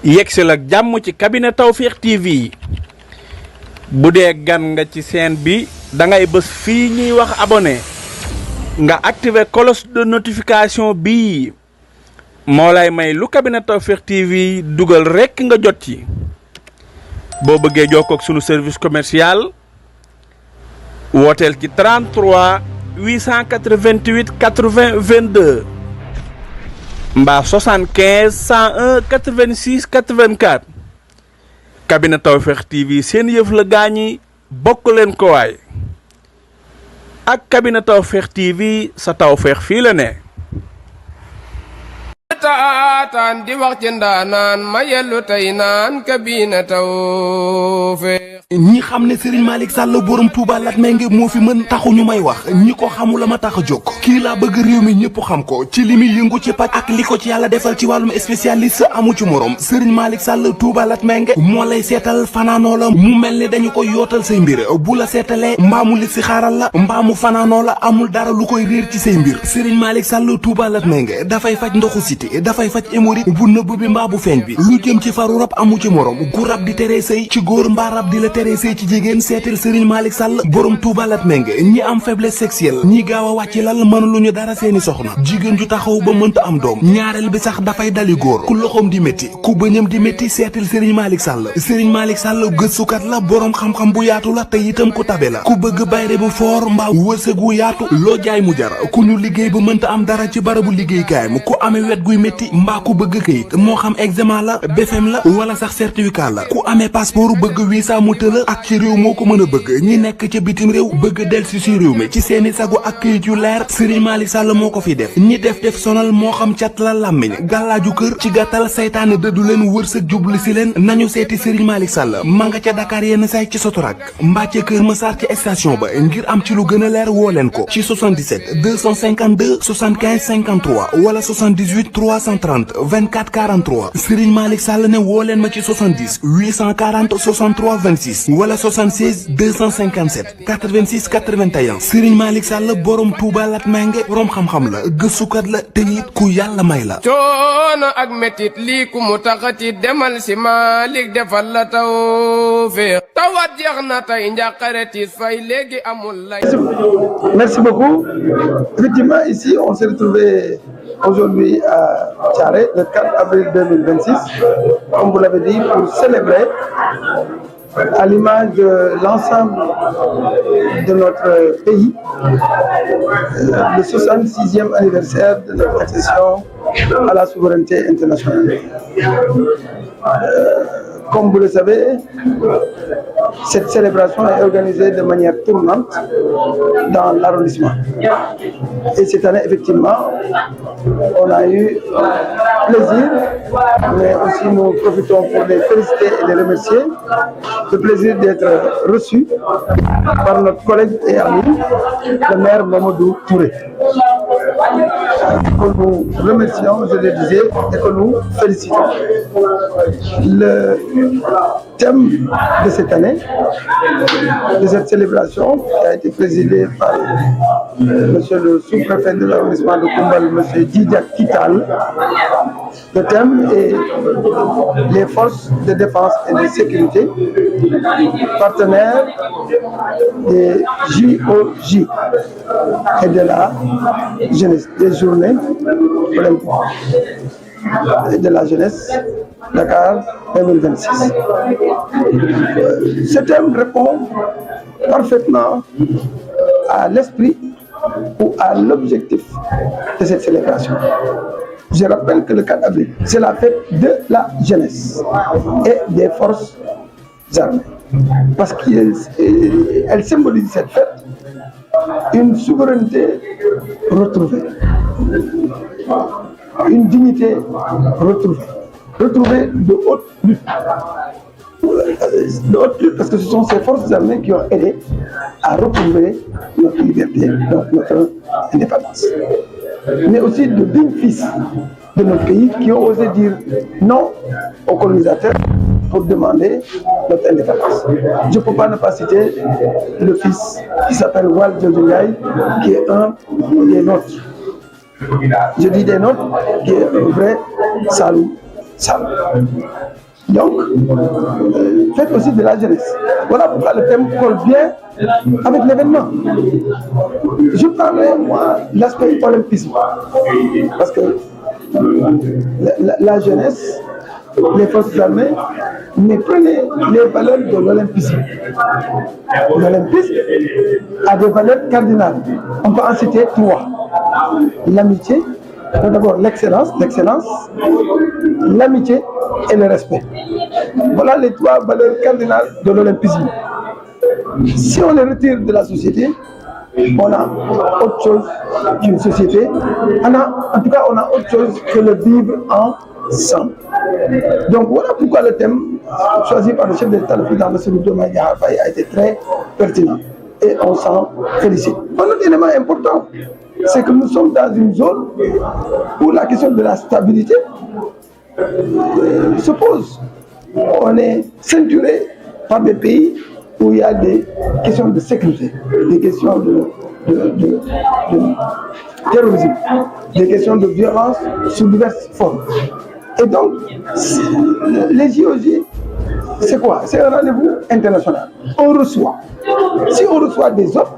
yegsel ak jàmm ci cabinet Tawfekh TV bu dee gan nga ci chaîne bi da ngay bës fii ñuy wax abonné nga activer cloche de notification bi moo lay may lu cabinet Tawfekh TV dugal rekk nga jot ci boo bëggee jokkoo ak sunu service commercial wooteel ci 33 888 80 22 mbaa 75 101 86 84 cabinet Tawfekh TV seen yëf la gaañi bokk leen ko waay ak cabinet Tawfekh TV sa tawfeex fii la ne. taataan di wax ci ndaanaan ma yellu tey naan cabinet Tawfekh. ñi xam ne Serigne Malick Sall borom Touba Latmingué moo fi mën taxu ñu may wax ñi ko xamul la ma tax a jóg kii laa bëgg réew mi ñëpp xam ko ci li muy yëngu ci paj ak li ko ci yàlla defal ci wàllum spécialiste amu ci morom Serigne Malick Sall Touba Latmingué moo lay seetal fanaanoo la mu mel ni dañu ko yootal say mbir bu la seetalee mbaamu li si xaaral la mbaamu fanaanoo la amul dara lu koy réer ci say mbir Serigne Malick Sall Touba Latmingué dafay faj ndoxu siti dafay faj hémorroïde bu nëbb bi mbaa bu feeñ bi lu jëm ci faru rab amu ci morom gu rab di teree sëy ci góor mbaa rab di la teree sëy ci jigéen seetal Serigne Malick Sall borom Touba Latmingué ñi am faiblesse sexuelle ñi gaaw a wàcc lal mën lu ñu dara seeni soxna jigéen ju taxaw ba mënta am doom ñaareel bi sax dafay dali góor ku loxoom di métti ku bëñam di métti seetal Serigne Malick Sall Serigne Malick Sall gëstukat la borom xam-xam bu yaatu la te itam ku tabe la ku bëgg bayre bu foor mbaa wërsëg wu yaatu loo jaay mu jar ku ñu liggéey ba mënta am dara ci barabu liggéeykaayam ku amee wet guy métti mbaa ku bëgg këyit moo xam examen la BFEM la wala sax certificat la ku amee passeport bëgg visa mu tëla ak ci réew moo ko mën a bëgg ñi nekk ca bitim réew bëgg delsi si réew mi ci seeni sagu ak këyit yu leer Serigne Malick Sall moo ko fi def ñi def sonal moo xam cat la làmmiñ gàllaaju kër ci gàttal saytaane dëddu leen wërsëg jublu si leen nañu seeti Serigne Malick Sall ma nga ca Dakar yenn say ci Sotorak mbaa ca Kër Massar ci station ba ngir am ci lu gën a leer woo leen ko ci 77 252 75 53 wala 78 330 24 43 Serigne Malick Sall ne woo leen ma ci 70 840 63 26 wala 76 257 86 81 Serigne Malick Sall borom Touba Latmingué borom xam-xam la gëstukat la te it ku yàlla may la. coono ak métit lii ku mu taxati demal si Malick defal la Tawfekh tawat jeex na tey njàqare tiis fay léegi amul lay. Merci beaucoup. Effectivement, ici, on s'est retrouvé aujourd'hui à Thiaroye le 4 avril 2026, comme vous l'avez dit, pour célébrer à l'image de l'ensemble de notre pays le 66e anniversaire de notre accession à la souveraineté internationale. Comme vous le savez, cette célébration est organisée de manière tournante dans l'arrondissement. Et cette année, effectivement, on a eu plaisir, mais aussi nous profitons pour les féliciter et les remercier, le plaisir d'être reçus par notre collègue et ami, le maire Mamadou Touré. Que nous remercions, je le disais, et que nous félicitons. Le thème de cette année, de cette célébration, qui a été présidée par monsieur le sous-préfet de l'arrondissement de Koumbal, monsieur Didiak Kital. Le thème est les forces de défense et de sécurité, partenaires des JOJ et de la jeunesse, des journées olympiques et de la jeunesse Dakar 2026. Ce thème répond parfaitement à l'esprit ou à l'objectif de cette célébration. Je rappelle que le 4 avril, c'est la fête de la jeunesse et des forces armées. Parce qu'elle symbolise cette fête une souveraineté retrouvée, une dignité retrouvée de haute lutte. Parce que ce sont ces forces armées qui ont aidé à retrouver notre liberté, notre indépendance. Mais aussi de dignes fils de notre pays qui ont osé dire non aux colonisateurs pour demander notre indépendance. Je ne peux pas ne pas citer le fils qui s'appelle Wal Ndiaye, qui est un des nôtres. Je dis des nôtres, qui est un vrai Saloum, Sall. Donc, faites aussi de la jeunesse. Voilà pourquoi le thème colle bien avec l'événement. Je prendrai, moi, l'aspect olympisme. Parce que la jeunesse, les forces armées, mais prenez les valeurs de l'olympisme. L'olympisme a des valeurs cardinales. On peut en citer 3. L'amitié, d'abord l'excellence, l'amitié et le respect. Voilà les 3 valeurs cardinales de l'olympisme. Si on les retire de la société, on a autre chose qu'une société. En tout cas, on a autre chose que le vivre ensemble. Donc voilà pourquoi le thème choisi par le chef de l'État, le président Bassirou Diomaye Diakhar Faye, a été très pertinent et on s'en félicite. Un autre élément important, c'est que nous sommes dans une zone où la question de la stabilité se pose. On est ceinturé par des pays où il y a des questions de sécurité, des questions de terrorisme, des questions de violence sous diverses formes. Et donc, les JOJ, c'est quoi? C'est un rendez-vous international. On reçoit. Si on reçoit des autres,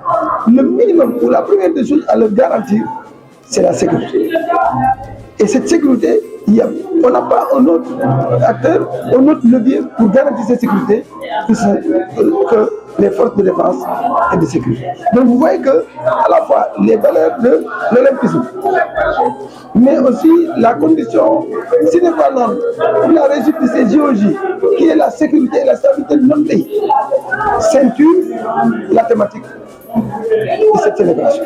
le minimum ou la première des choses à leur garantir, c'est la sécurité. Et cette sécurité, on n'a pas un autre acteur, un autre levier pour garantir cette sécurité que les forces de défense et de sécurité. Donc vous voyez que à la fois les valeurs de l'olympisme, mais aussi la condition sine qua non pour la réussite de ces JOJ, qui est la sécurité et la stabilité de notre pays, ceinture la thématique de cette célébration.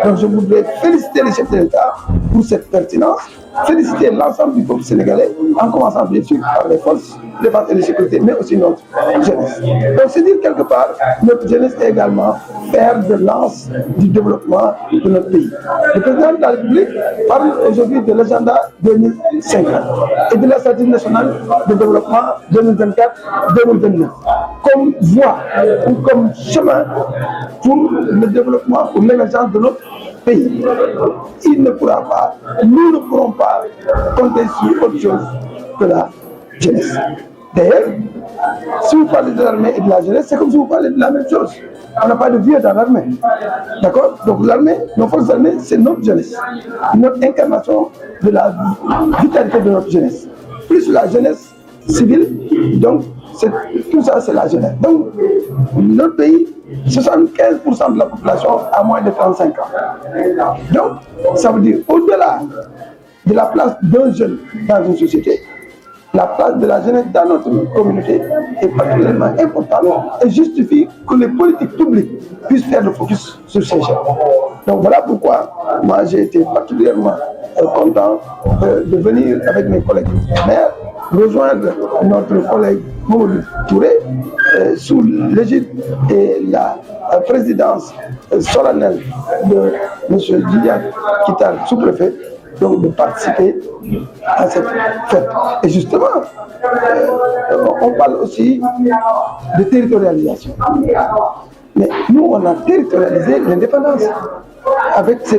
Donc je voudrais féliciter les chefs de l'État pour cette pertinence, féliciter l'ensemble du peuple sénégalais, en commençant bien sûr par les forces de défense et de sécurité, mais aussi notre jeunesse. Donc c'est dire quelque part, notre jeunesse est également fer de lance du développement de notre pays. Le président de la République parle aujourd'hui de l'agenda 2050 et de la stratégie nationale de développement 2024-2029 comme voie ou comme chemin pour le développement ou l'émergence de notre pays. Il ne pourra pas, nous ne pourrons pas compter sur autre chose que la jeunesse. D'ailleurs, si vous parlez de l'armée et de la jeunesse, c'est comme si vous parlez de la même chose. On n'a pas de vieux dans l'armée. D'accord? Donc l'armée, nos forces armées, c'est notre jeunesse. Notre incarnation de la vitalité de notre jeunesse. Plus la jeunesse civile, donc tout ça c'est la jeunesse. Donc notre pays, 75% de la population a moins de 35 ans. Donc ça veut dire au-delà de la place d'un jeune dans une société, la place de la jeunesse dans notre communauté est particulièrement importante et justifie que les politiques publiques puissent faire le focus sur ces jeunes. Donc voilà pourquoi moi j'ai été particulièrement content de venir avec mes collègues maires rejoindre notre collègue Mamadou Touré sous l'égide et la présidence solennelle de M. Didier Kital, sous-préfet, donc de participer à cette fête. Et justement, on parle aussi de territorialisation. Mais nous, on a territorialisé l'indépendance avec ce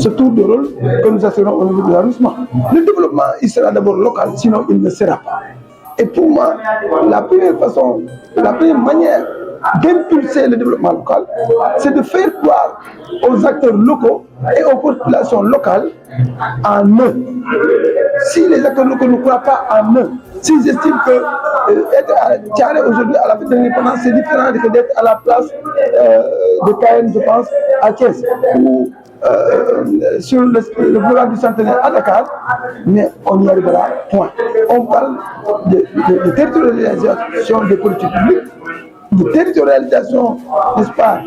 tour de rôle que nous assurons au niveau de l'arrondissement. Le développement, il sera d'abord local, sinon il ne sera pas. Et pour moi, la première manière d'impulser le développement local, c'est de faire croire aux acteurs locaux et aux populations locales en eux. Si les acteurs locaux ne croient pas en eux, s'ils estiment que être à Thiaré aujourd'hui à la fête de l'indépendance, c'est différent d'être à la place de Cayenne, je pense, à Thiès, ou sur le boulevard du Centenaire à Dakar, mais on y arrivera, point. On parle de territorialisation des politiques publiques, de territorialisation, n'est-ce pas,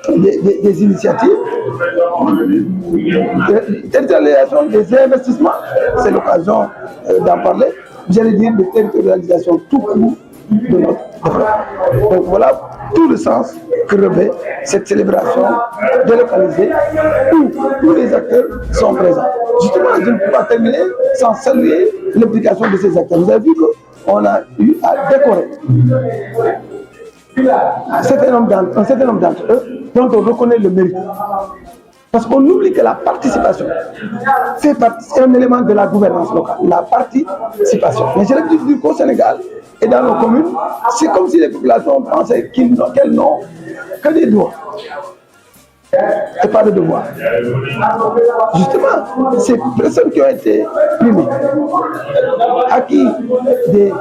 des initiatives, de territorialisation des investissements, c'est l'occasion d'en parler, j'allais dire de territorialisation tout court de notre développement. Donc voilà tout le sens que revêt cette célébration délocalisée où tous les acteurs sont présents. Justement, je ne peux pas terminer sans saluer l'implication de ces acteurs. Vous avez vu qu'on a eu à décorer un certain nombre d'entre eux dont on reconnaît le mérite. Parce qu'on oublie que la participation c'est un élément de la gouvernance locale, la participation. Mais j'ai l'habitude de dire qu'au Sénégal et dans nos communes, c'est comme si les populations pensaient qu'elles n'ont que des droits et pas de devoirs. Justement, ces personnes qui ont été primées, acquis des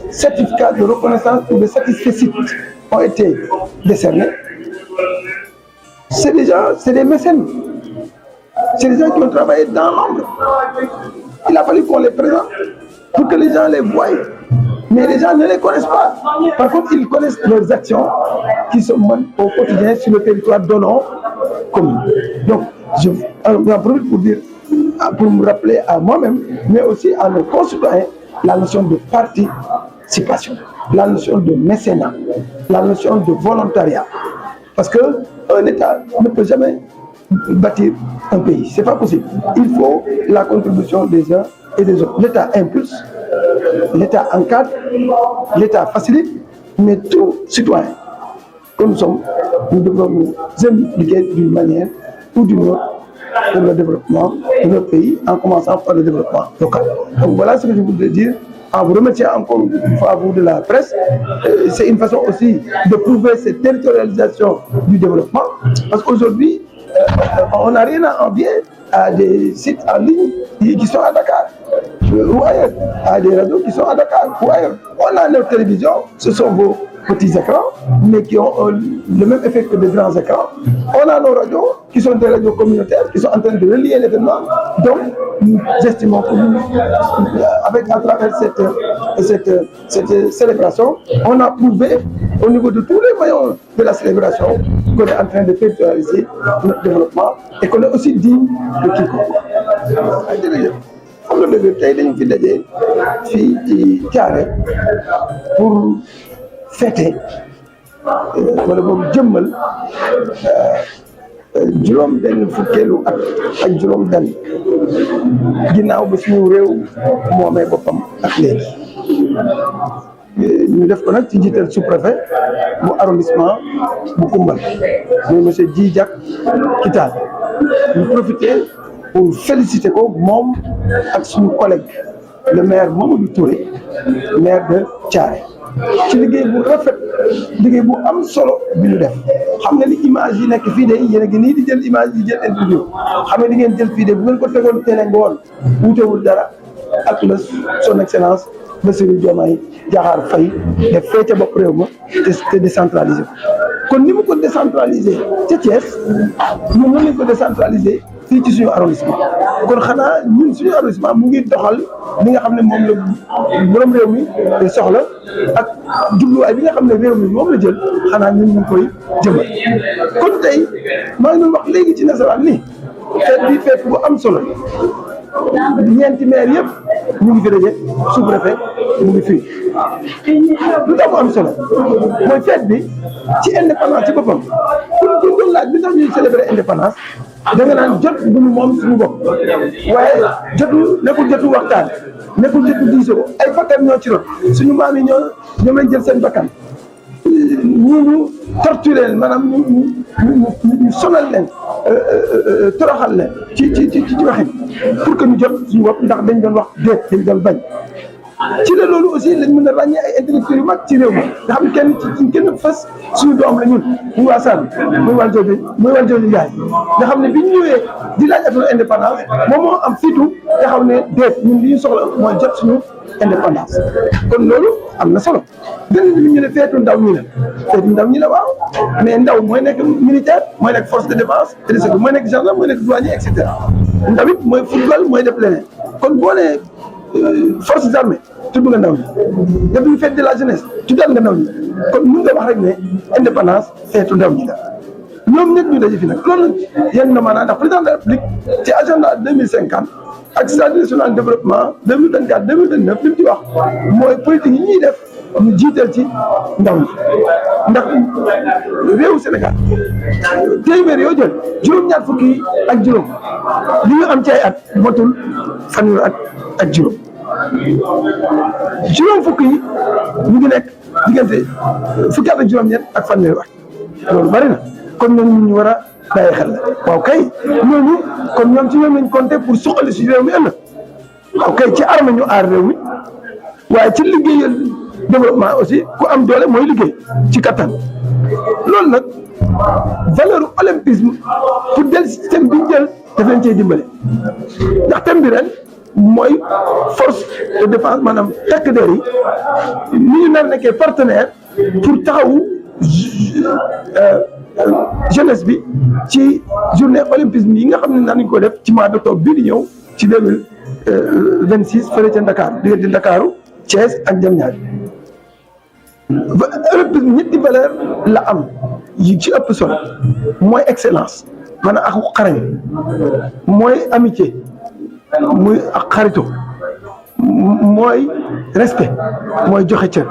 certificats de reconnaissance ou de satisfecit ont été décernés, c'est des mécènes. C'est des gens qui ont travaillé dans l'ombre. Il a fallu qu'on les présente pour que les gens les voient. Mais les gens ne les connaissent pas. Par contre, ils connaissent leurs actions qui se mènent au quotidien sur le territoire de nos communes. Donc, j'en profite pour me rappeler à moi-même, mais aussi à nos concitoyens, la notion de participation, la notion de mécénat, la notion de volontariat. Parce qu'un État ne peut jamais bâtir un pays. C'est pas possible. Il faut la contribution des uns et des autres. L'État impulse, l'État encadre, l'État facilite, mais tout citoyen que nous sommes, nous devons nous impliquer d'une manière ou d'une autre pour le développement de notre pays, en commençant par le développement local. Donc voilà ce que je voudrais dire. En vous remerciant encore une fois à vous de la presse, c'est une façon aussi de prouver cette territorialisation du développement, parce qu'aujourd'hui, on n'a rien à envier à des sites en ligne qui sont à Dakar ou ailleurs, à des radios qui sont à Dakar ou ailleurs. On a nos télévisions, ce sont vos petits écrans, mais qui ont le même effet que de grands écrans. On a nos radios, qui sont des radios communautaires, qui sont en train de relier l'événement. Donc, nous estimons que nous, à travers cette célébration, on a prouvé au niveau de tous les maillons de la célébration qu'on est en train de territorialiser notre développement et qu'on est aussi digne de quiconque. Xam nga dëgg tey dañu fi daje fii ci Thiaré pour fêter wala boog jëmmal juróom benn fukkeelu at ak juróom benn ginnaaw ba suñu réew moomee boppam ak léegi ñu def ko nag ci njiital sous-préfet bu arrondissement bu Koumbal muy monsieur Djidjak Kital ñu profiter pour féliciter ko moom ak suñu collègue le maire Mamadou Touré maire de Thiaré ci liggéey bu rafet liggéey bu am solo bi ñu def xam nga ni image yi nekk fii de yéen a ngi nii di jël image yi jël interview xam nga di ngeen jël fii de bu ngeen ko tegoon télé ngoon wutewul dara ak la son excellence Bassirou Diomaye Diakhar Faye def fee ca bopp réew ma te décentralisé ko kon ni mu ko décentralisé ca Thiès ñun mën nañ ko décentralisé fii ci suñu arrondissement kon xanaa ñun suñu arrondissement mu ngi doxal li nga xam ne moom la borom réew mi soxla ak jubluwaay bi nga xam ne réew mi moom la jël xanaa ñun ñu ngi koy jëmal kon tey maa ngi doon wax léegi ci nasaraan ni fête bu am solo ñeenti maire yëpp ñu ngi fi daje sous-préfet mu ngi fii lu tax mu am solo mooy fête bi ci indépendance ci boppam pour doon laaj bi tax ñuy célébrer indépendance da nga naan jot bu ñu moom suñu bopp waaye nekkul jotu waxtaan nekkul jotu diisoo ay bakkan ñoo ci rot suñu maam yi ñoom lañ jël seen bakkan ñu torturer leen maanaam ñu sonal leen toroxal leen ci waxin pour que ñu jot suñu bopp ndax dañ doon wax déet dañ doon bañ ci la loolu aussi lañ mën a ràññee ay intellectuels yu mag ci réew mi nga xam ne kenn fas suñu doom la ñun muy waa Sall muy Valdiodio Ndiaye nga xam ne bi ñu ñëwee di laaj affaire indépendance moom moo am fitu nga xam ne déet ñun li ñu soxla mooy jot suñu indépendance kon loolu am na solo beneen bi ñu ne feetu ndaw ñi la waaw mais ndaw mooy nekk militaire mooy nekk force de défense et de sécurité mooy nekk gendarme mooy nekk douanier et cetera ndaw it mooy football mooy def leneen kon boo nee forces armées tudd nga ndaw ñi def ñu fête de la jeunesse tuddal nga ndaw ñi kon mun nga wax rek ne indépendance feetu ndaw ñi la ñoom ñëpp ñu daje fi nag loolu yéen na maanaam ndax président de la République ci agenda 2050 ak stratégie nationale de développement 2024 2029 li mu ci wax mooy politique yi ñuy def ñu jiital ci ndaw ñi ndax réewu Sénégal téeméer yoo jël juróom-ñaar fukki ak juróom li ñu am ci ay at motul fanweeri at ak juróom fukk yi ñu ngi nekk diggante fukki at ak juróom-ñett ak fanweeri at loolu bari na kon ñooñu ñu war a bàyyi xel la waaw kay ñooñu kon ñoom ci ñoom lañ compté pour suqali si réew mi ëllëg waaw kay ci arme ñu aar réew mi waaye ci liggéeyal développement aussi ku am doole mooy liggéey ci kattan loolu nag valeur olympisme pour del système bi ñu jël daf leen cee dimbale ndax thème bi ren mooy force de défense maanaam takk der yi ni ñu nar nekkee partenaire pour taxawu jeunesse bi ci journée olympisme yi nga xam ne nañu ko def ci mois d'octobre bii di ñëw ci 2026 fële ca Dakar diggante Ndakaaru Thiès ak Diamniadio olympisme ñetti valeur la am yi ci ëpp solo mooy excellence maanaam ak xarañ mooy amitié muy ak xarito mooy respect mooy joxe cër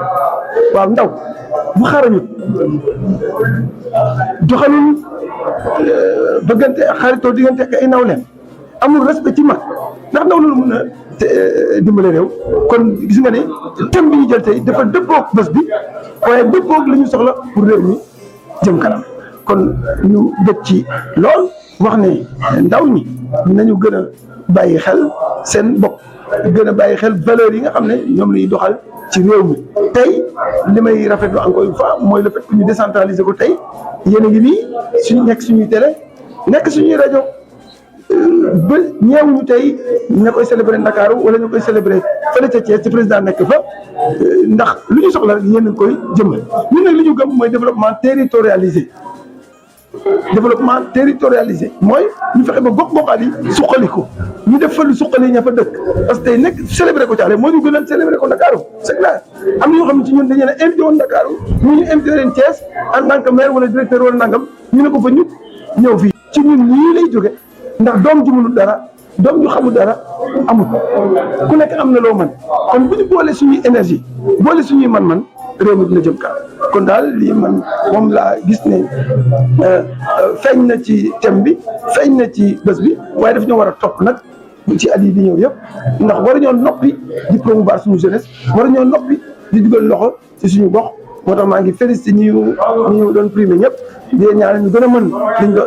waaw ndaw bu xarañut joxalul bëggante ak xaritoo diggante ak ay nawleen amul respect ci mag ndax ndaw loolu mën a dimbale réew kon gis nga ne thème bi ñu jël tey dafa dëppoog bés bi waaye dëppoog li ñu soxla pour réew mi jëm kanam kon ñu dëkk ci lool wax ne ndaw ñi nañu gën a bàyyi xel seen bopp gën a bàyyi xel valeurs yi nga xam ne ñoom la ñuy doxal ci réew mi tey li may rafetlu encore une fois mooy le fait que ñu décentraliser ko tey yéen a ngi nii suñu nekk suñuy télé nekk suñuy rajo ba ñeewuñu tey ña koy célébrer Ndakaaru wala ñu koy célébrer fële ca Thiès ci président nekk fa ndax lu ñu soxla rek yéen a ngi koy jëmmal ñun nag li ñu gëm mooy développement territorialisé mooy ñu fexe ba gox-goxaat yi suqali ko ñu def fa lu suqali ña fa dëkk parce que tey nekk célébré ko Thialé moo ñu gën a célébré ko Ndakaaru c'est clair am na ñoo xam ne ci ñun dañu leen a invité woon Ndakaaru ñu invité leen Thiès en tant que maire wala directeur wala nangam ñu ne ko fa ñu ñëw fii ci ñun ñii lay jóge ndax doom ju mënul dara doom ju xamul dara amul ku nekk am na loo mën kon bu ñu boole suñuy énergie boole suñuy man-man réew mi dina jëm kanam kon daal lii man moom laa gis ne feeñ na ci thème bi feeñ na ci bés bi waaye daf ñoo war a topp nag ci at yi di ñëw yëpp ndax waruñoo noppi di promouvoir suñu jeunesse waruñoo noppi di dugal loxo ci suñu gox moo tax maa ngi félicité ñi ñu doon primé ñëpp di ñaan ñu gën a mën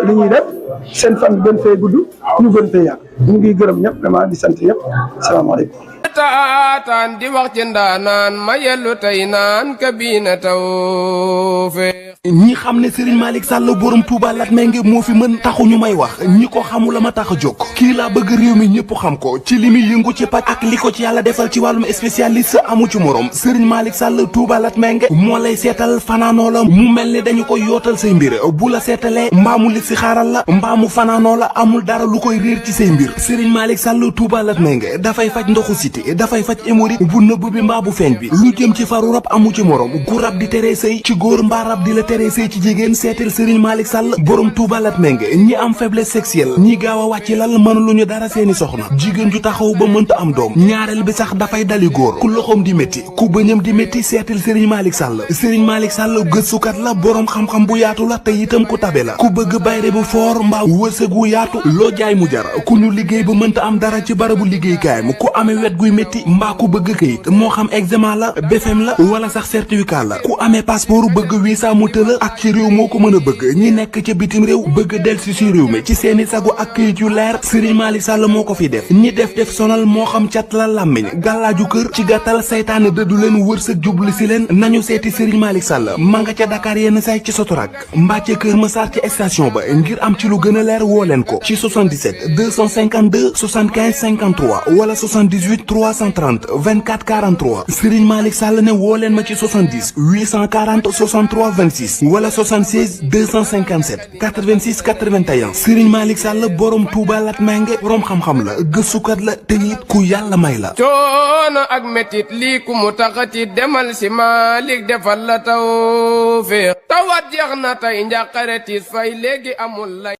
li ñuy def seen fan gën fee gudd ñu gën fee yàgg ñu ngi gërëm ñëpp vraiment di sant ñëpp salaamaaleykum taataan di wax ci ndaanaan ma yellu tey naan kabina tawfeex ñi xam ne Serigne Malick Sall borom Touba Latmingué moo fi mën taxu ñu may wax ñi ko xamula ma tax a jóg kii laa bëgg réew mi ñëpp xam ko ci li muy yëngu ci paj ak li ko ci yàlla defal ci wàllum spécialiste amu ci morom Serigne Malick Sall Touba Latmingué moo lay seetal fanaanoo la mu mel ni dañu koy yootal say mbir bu la seetalee mbaamu li si xaaral la mbaamu fanaanoo la amul dara lu koy réer ci say mbir Serigne Malick Sall Touba Latmingué dafay faj ndoxu siti dafay faj hémorroïde bu nëbb bi mbaa bu feeñ bi lu jëm ci faru rab amu ci morom gu rab di teree sëy ci góor mbaa rab di la teree sëy ci jigéen seetal Serigne Malick Sall borom Touba Latmingué ñi am faiblesse sexuelle ñi gaaw a wàcc lal mënuluñu dara seeni soxna jigéen ju taxaw ba mënta am doom ñaareel bi sax dafay dali góor ku loxoom di métti ku bëñam di métti seetal Serigne Malick Sall Serigne Malick Sall gëstukat la borom xam-xam bu yaatu la te itam ku tabe la ku bëgg bayre bu foor mbaa wërsëg wu yaatu loo jaay mu jar ku ñu liggéey ba mënta am dara ci barabu liggéeykaayam ku amee wet guy métti mbaa ku bëgg kayit moo xam examen la BFM la wala sax certificat la ku amee passeport bëgg visa mu tëla ak ci réew moo ko mën a bëgg ñi nekk ca bitim réew bëgg delsi si réew mi ci seeni sagu ak kayit yu leer Serigne Malick Sall moo ko fi def ñi def sonal moo xam cat la làmmiñ gàllaaju kër ci gàttal saytaane dëddu leen wërsëg jubli si leen nañu seeti Serigne Malick Sall ma nga ca Dakar yenn say ci Sotorak mbaa ca Kër Massar ci station ba ngir am ci lu gën a leer woo leen ko ci 77 252 75 53 wala 78 330 24 43 Serigne Malick Sall ne woo leen ma ci 70 840 63 26 wala 76 257 86 81 Serigne Malick Sall borom Touba Latmingué borom xam-xam la gëstukat la te it ku yàlla may la. coono ak metit lii ku mu taxati demal si Malick defal la tawfeex tawat jeex na tey njàqare tiis fay léegi amul lay.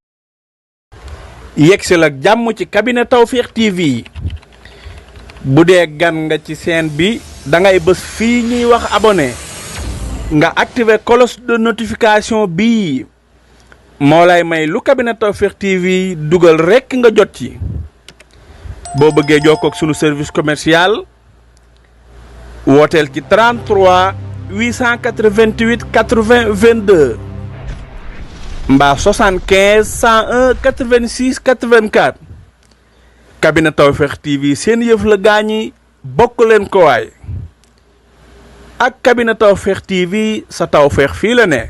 yegsil ak jàmm ci cabinet Tawfekh TV bu dee gan nga ci chaîne bi da ngay bës fii ñuy wax abonné nga activer cloche de notification bii moo lay may lu cabinet Tawfekh TV dugal rekk nga jot ci boo bëggee jokkoo ak sunu service commercial wooteel ci 33 888 80 22 mbaa 75 101 86 84 cabinet Tawfekh TV seen yëf la gaañi bokk leen ko waay ak cabinet Tawfekh TV sa tawfeex fii la ne